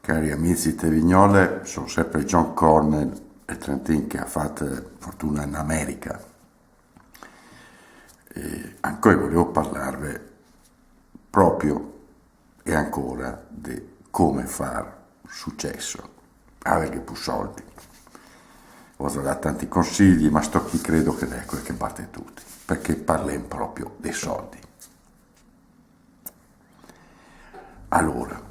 Cari amici di Vignole, sono sempre John Cornell e Trentin che ha fatto fortuna in America. E ancora volevo parlarvi proprio e ancora di come fare successo, avere più soldi. Ho dato tanti consigli, ma sto qui credo che è quel che batte tutti, perché parliamo proprio dei soldi. Allora,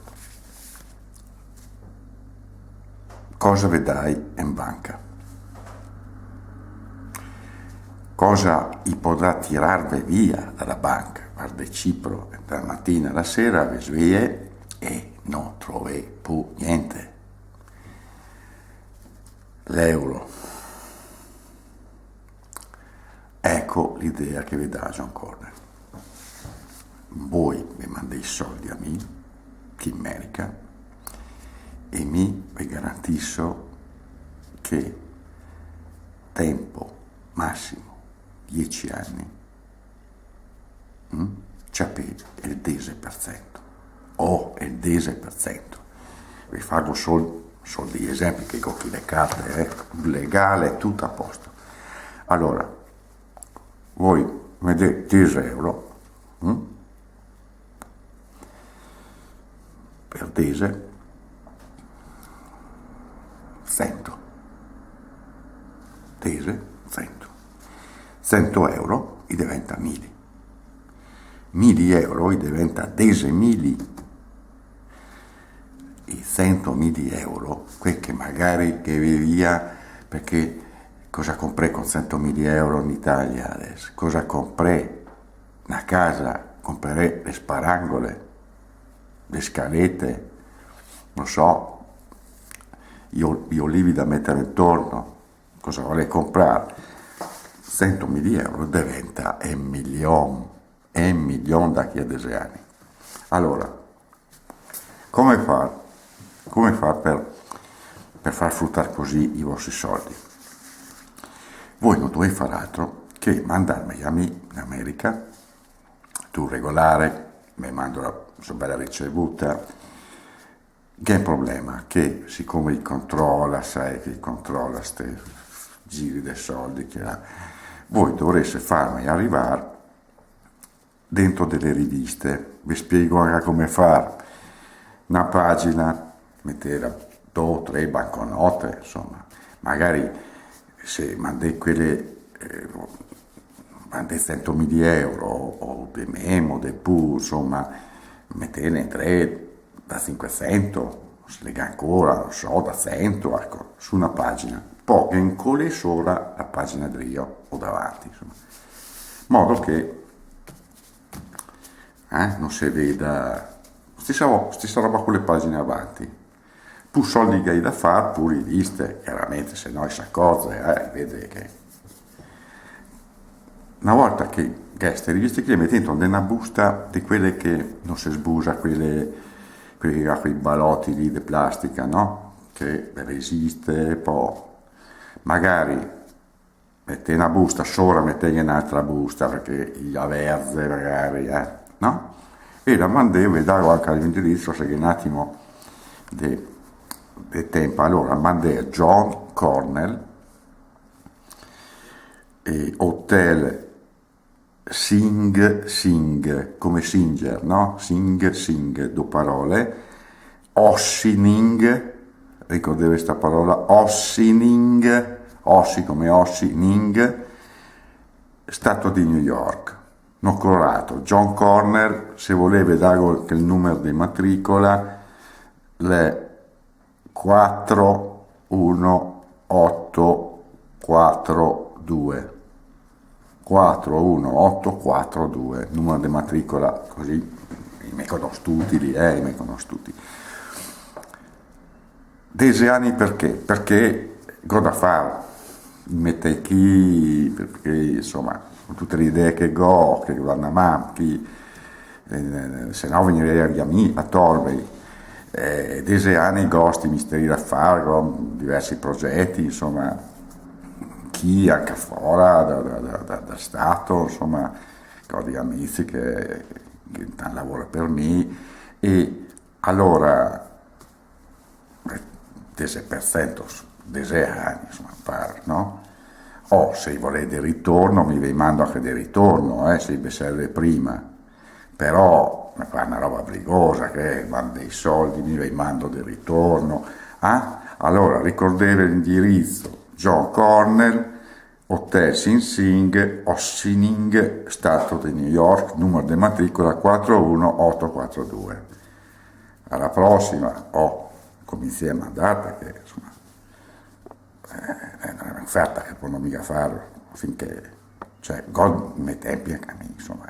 cosa vedrai in banca? Cosa vi potrà tirarvi via dalla banca? Guarda Cipro, dalla mattina alla sera vi sveglie e non trovi più niente. L'euro. Ecco l'idea che vi dà John Cornell. Voi mi mandate i soldi a me, che in America, e vi garantisco che tempo massimo 10 anni c'è il 10% o il 10%. Vi faccio soldi esempi che con le carte legale, tutto a posto. Allora, voi vedete 10 euro per 10 100 100 euro e diventa 1000 euro e diventa 10.000 e 100.000 euro quel che magari che via, perché cosa comprei con 100.000 euro in Italia adesso? Cosa comprei? Una casa, comprerei le sparangole, le scalette, non so, gli olivi da mettere intorno, cosa vorrei comprare? 100.000 euro diventa un milione da chi ha 10 anni. Allora, come far per far fruttare così i vostri soldi? Voi non dovete fare altro che mandarmi a me in America, tu regolare, mi mando la sua bella ricevuta. Che è il problema? Che siccome sai che controlla questi giri dei soldi, voi dovreste farmi arrivare dentro delle riviste. Vi spiego anche come fare. Una pagina, mettere 2 o 3 banconote, insomma, magari se mandate quelle, mandate 100.000 euro o di meno, di più, insomma, mettene 3 da 500, si lega ancora, non so, da 100, ecco, su una pagina. Poi incolle sopra la pagina di io o davanti, insomma, in modo che non si veda stessa roba con le pagine avanti. Più soldi che hai da fare, più riviste, chiaramente, se no si accorge, vede che una volta che queste riviste che le metti dentro nella busta di quelle che non si sbusa, quelli che ha quei balotti lì di plastica, no? Che resiste, poi magari mette una busta, sopra mette un'altra busta, perché la verde magari, no? E la mandevo e davo anche all'indirizzo, se che un attimo di tempo. Allora mandai John Cornell, Hotel Sing, come Singer, no? Sing, due parole, Ossining, ricordate questa parola, Ossining, Ossi come Ossining, Stato di New York, non colorato. John Cornell, se volete dare il numero di matricola, le 41842 41842, numero di matricola, così mi conosco tutti, mi conosco tutti. 10 anni perché? Perché cosa fare? Mette chi, perché insomma, con tutte le idee che ho, che vanno a man, se no venirei a Torvey. 10 anni gosti, misteri da fare, diversi progetti, insomma, chi anche fuori da Stato, insomma, ho degli amici che lavora per me, e allora 10% dese anni, insomma, pare, no? O se volete il ritorno, mi vi mando anche del ritorno, se vi serve prima, però mi fa una roba brigosa che mando dei soldi, mi vi mando del ritorno. Allora ricordate l'indirizzo: John Cornell, Hotel Sing Sing, Ossining, Stato di New York, numero di matricola 41842. Alla prossima, come insieme andate, che insomma è un'offerta che può non mica fare finché, cioè, God me tempi a cammino, insomma.